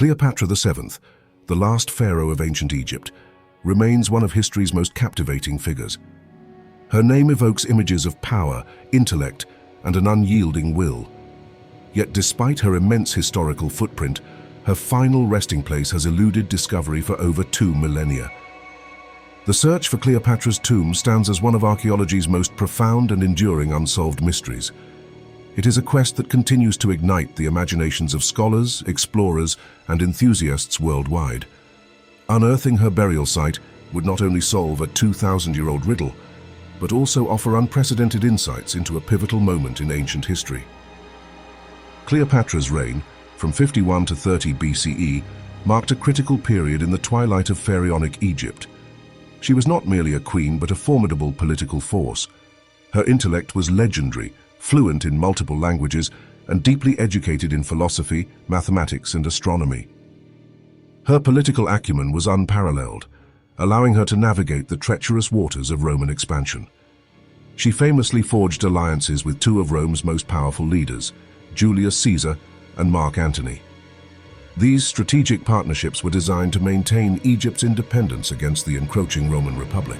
Cleopatra VII, the last pharaoh of ancient Egypt, remains one of history's most captivating figures. Her name evokes images of power, intellect, and an unyielding will. Yet despite her immense historical footprint, her final resting place has eluded discovery for over 2 millennia. The search for Cleopatra's tomb stands as one of archaeology's most profound and enduring unsolved mysteries. It is a quest that continues to ignite the imaginations of scholars, explorers, and enthusiasts worldwide. Unearthing her burial site would not only solve a 2,000-year-old riddle, but also offer unprecedented insights into a pivotal moment in ancient history. Cleopatra's reign, from 51 to 30 BCE, marked a critical period in the twilight of pharaonic Egypt. She was not merely a queen, but a formidable political force. Her intellect was legendary, fluent in multiple languages, and deeply educated in philosophy, mathematics, and astronomy. Her political acumen was unparalleled, allowing her to navigate the treacherous waters of Roman expansion. She famously forged alliances with two of Rome's most powerful leaders, Julius Caesar and Mark Antony. These strategic partnerships were designed to maintain Egypt's independence against the encroaching Roman Republic.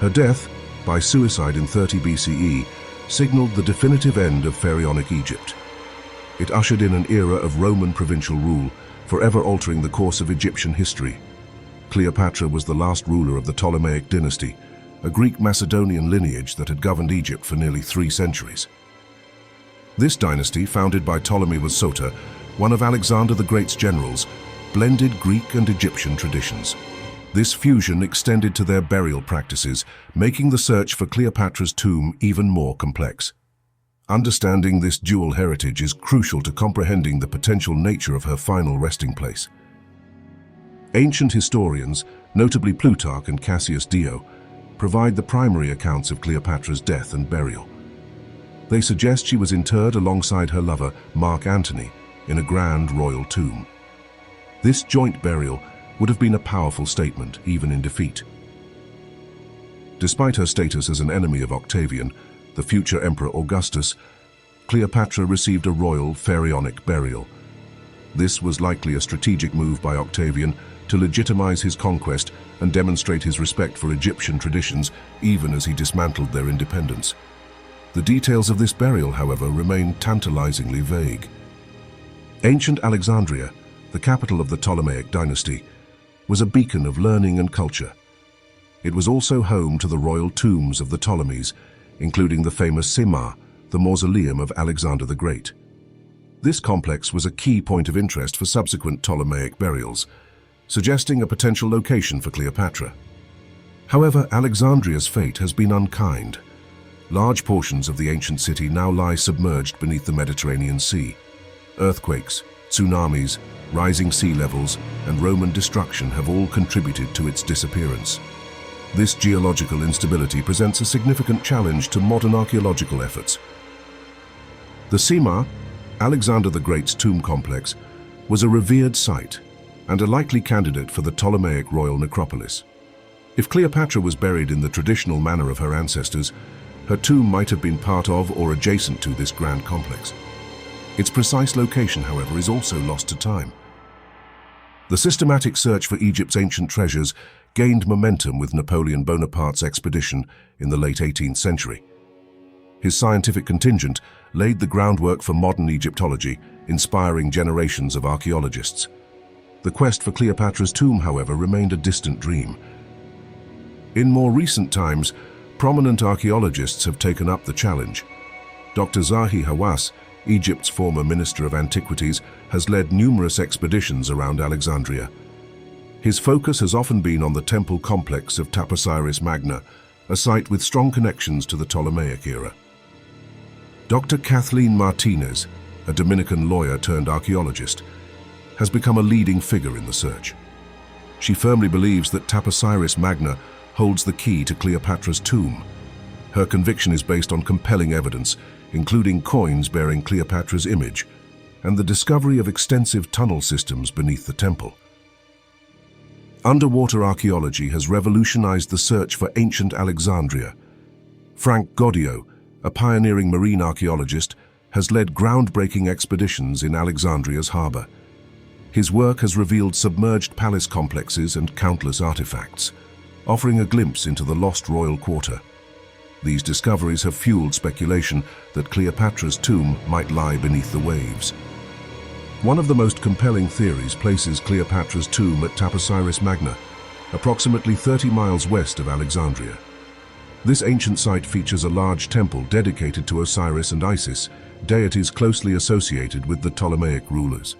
Her death, by suicide in 30 BCE, signaled the definitive end of pharaonic Egypt. It ushered in an era of Roman provincial rule, forever altering the course of Egyptian history. Cleopatra was the last ruler of the Ptolemaic dynasty, a Greek Macedonian lineage that had governed Egypt for nearly 3 centuries. This dynasty, founded by Ptolemy Sota, one of Alexander the Great's generals, blended Greek and Egyptian traditions. This fusion extended to their burial practices, making the search for Cleopatra's tomb even more complex. Understanding this dual heritage is crucial to comprehending the potential nature of her final resting place. Ancient historians, notably Plutarch and Cassius Dio, provide the primary accounts of Cleopatra's death and burial. They suggest she was interred alongside her lover, Mark Antony, in a grand royal tomb. This joint burial would have been a powerful statement, even in defeat. Despite her status as an enemy of Octavian, the future Emperor Augustus, Cleopatra received a royal pharaonic burial. This was likely a strategic move by Octavian to legitimize his conquest and demonstrate his respect for Egyptian traditions, even as he dismantled their independence. The details of this burial, however, remain tantalizingly vague. Ancient Alexandria, the capital of the Ptolemaic dynasty, was a beacon of learning and culture. It was also home to the royal tombs of the Ptolemies, including the famous Sema, the mausoleum of Alexander the Great. This complex was a key point of interest for subsequent Ptolemaic burials, suggesting a potential location for Cleopatra. However, Alexandria's fate has been unkind. Large portions of the ancient city now lie submerged beneath the Mediterranean Sea. Earthquakes, tsunamis, rising sea levels, and Roman destruction have all contributed to its disappearance. This geological instability presents a significant challenge to modern archaeological efforts. The Sema, Alexander the Great's tomb complex, was a revered site and a likely candidate for the Ptolemaic royal necropolis. If Cleopatra was buried in the traditional manner of her ancestors, her tomb might have been part of or adjacent to this grand complex. Its precise location, however, is also lost to time. The systematic search for Egypt's ancient treasures gained momentum with Napoleon Bonaparte's expedition in the late 18th century. His scientific contingent laid the groundwork for modern Egyptology, inspiring generations of archaeologists. The quest for Cleopatra's tomb, however, remained a distant dream. In more recent times, prominent archaeologists have taken up the challenge. Dr. Zahi Hawass, Egypt's former Minister of Antiquities, has led numerous expeditions around Alexandria. His focus has often been on the temple complex of Taposiris Magna, a site with strong connections to the Ptolemaic era. Dr. Kathleen Martínez, a Dominican lawyer turned archaeologist, has become a leading figure in the search. She firmly believes that Taposiris Magna holds the key to Cleopatra's tomb. Her conviction is based on compelling evidence, including coins bearing Cleopatra's image, and the discovery of extensive tunnel systems beneath the temple. Underwater archaeology has revolutionized the search for ancient Alexandria. Frank Goddio, a pioneering marine archaeologist, has led groundbreaking expeditions in Alexandria's harbor. His work has revealed submerged palace complexes and countless artifacts, offering a glimpse into the lost royal quarter. These discoveries have fueled speculation that Cleopatra's tomb might lie beneath the waves. One of the most compelling theories places Cleopatra's tomb at Taposiris Magna, approximately 30 miles west of Alexandria. This ancient site features a large temple dedicated to Osiris and Isis, deities closely associated with the Ptolemaic rulers.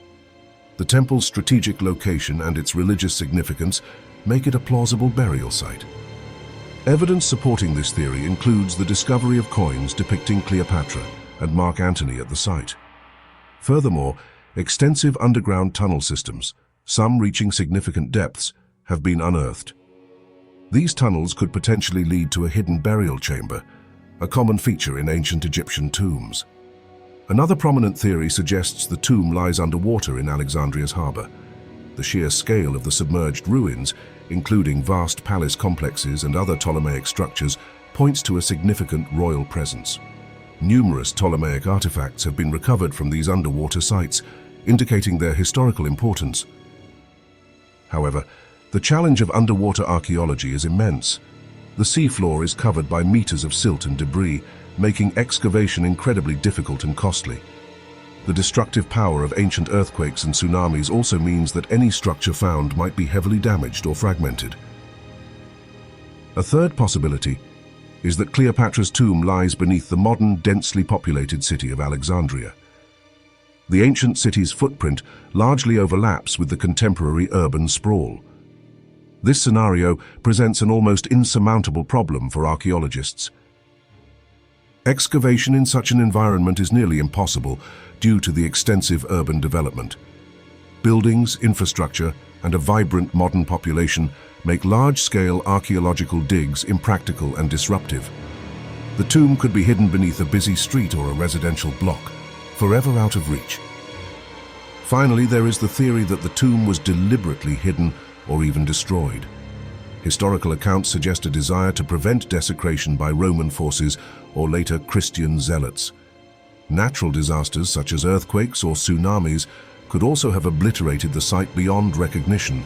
The temple's strategic location and its religious significance make it a plausible burial site. Evidence supporting this theory includes the discovery of coins depicting Cleopatra and Mark Antony at the site. Furthermore, extensive underground tunnel systems, some reaching significant depths, have been unearthed. These tunnels could potentially lead to a hidden burial chamber, a common feature in ancient Egyptian tombs. Another prominent theory suggests the tomb lies underwater in Alexandria's harbor. The sheer scale of the submerged ruins, including vast palace complexes and other Ptolemaic structures, points to a significant royal presence. Numerous Ptolemaic artifacts have been recovered from these underwater sites, indicating their historical importance. However, the challenge of underwater archaeology is immense. The seafloor is covered by meters of silt and debris, making excavation incredibly difficult and costly. The destructive power of ancient earthquakes and tsunamis also means that any structure found might be heavily damaged or fragmented. A third possibility is that Cleopatra's tomb lies beneath the modern, densely populated city of Alexandria. The ancient city's footprint largely overlaps with the contemporary urban sprawl. This scenario presents an almost insurmountable problem for archaeologists. Excavation in such an environment is nearly impossible due to the extensive urban development. Buildings, infrastructure, and a vibrant modern population make large-scale archaeological digs impractical and disruptive. The tomb could be hidden beneath a busy street or a residential block, forever out of reach. Finally, there is the theory that the tomb was deliberately hidden or even destroyed. Historical accounts suggest a desire to prevent desecration by Roman forces or later Christian zealots. Natural disasters such as earthquakes or tsunamis could also have obliterated the site beyond recognition.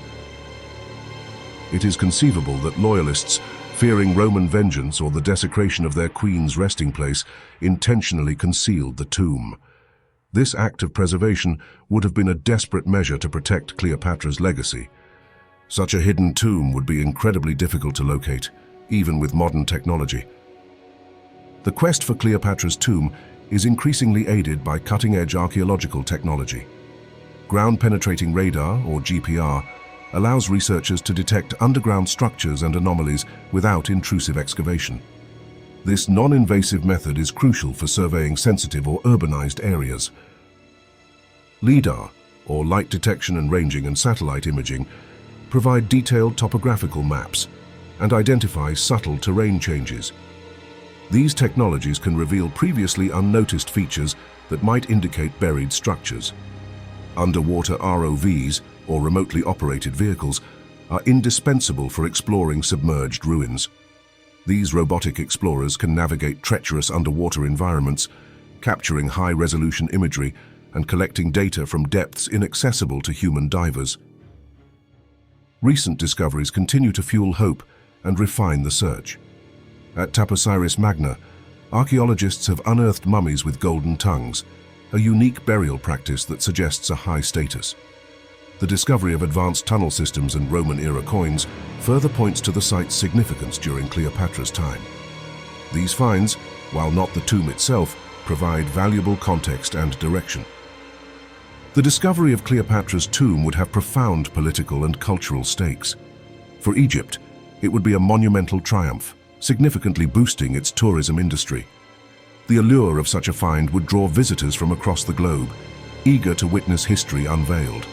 It is conceivable that loyalists, fearing Roman vengeance or the desecration of their queen's resting place, intentionally concealed the tomb. This act of preservation would have been a desperate measure to protect Cleopatra's legacy. Such a hidden tomb would be incredibly difficult to locate, even with modern technology. The quest for Cleopatra's tomb is increasingly aided by cutting-edge archaeological technology. Ground-penetrating radar, or GPR, allows researchers to detect underground structures and anomalies without intrusive excavation. This non-invasive method is crucial for surveying sensitive or urbanized areas. LIDAR, or light detection and ranging and satellite imaging, provide detailed topographical maps and identify subtle terrain changes. These technologies can reveal previously unnoticed features that might indicate buried structures. Underwater ROVs, or remotely operated vehicles, are indispensable for exploring submerged ruins. These robotic explorers can navigate treacherous underwater environments, capturing high-resolution imagery and collecting data from depths inaccessible to human divers. Recent discoveries continue to fuel hope and refine the search. At Taposiris Magna, archaeologists have unearthed mummies with golden tongues, a unique burial practice that suggests a high status. The discovery of advanced tunnel systems and Roman-era coins further points to the site's significance during Cleopatra's time. These finds, while not the tomb itself, provide valuable context and direction. The discovery of Cleopatra's tomb would have profound political and cultural stakes. For Egypt, it would be a monumental triumph, significantly boosting its tourism industry. The allure of such a find would draw visitors from across the globe, eager to witness history unveiled.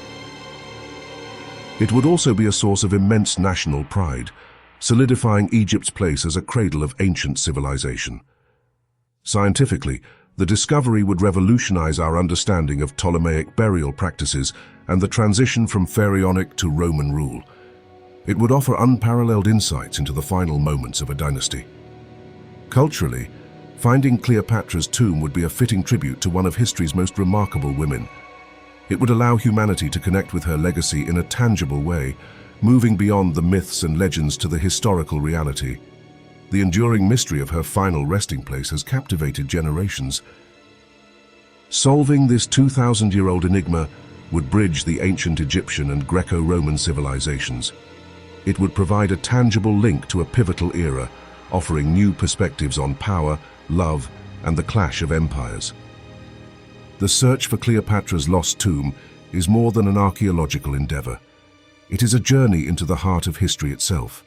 It would also be a source of immense national pride, solidifying Egypt's place as a cradle of ancient civilization. Scientifically, the discovery would revolutionize our understanding of Ptolemaic burial practices and the transition from pharaonic to Roman rule. It would offer unparalleled insights into the final moments of a dynasty. Culturally, finding Cleopatra's tomb would be a fitting tribute to one of history's most remarkable women. It would allow humanity to connect with her legacy in a tangible way, moving beyond the myths and legends to the historical reality. The enduring mystery of her final resting place has captivated generations. Solving this 2,000-year-old enigma would bridge the ancient Egyptian and Greco-Roman civilizations. It would provide a tangible link to a pivotal era, offering new perspectives on power, love, and the clash of empires. The search for Cleopatra's lost tomb is more than an archaeological endeavor. It is a journey into the heart of history itself.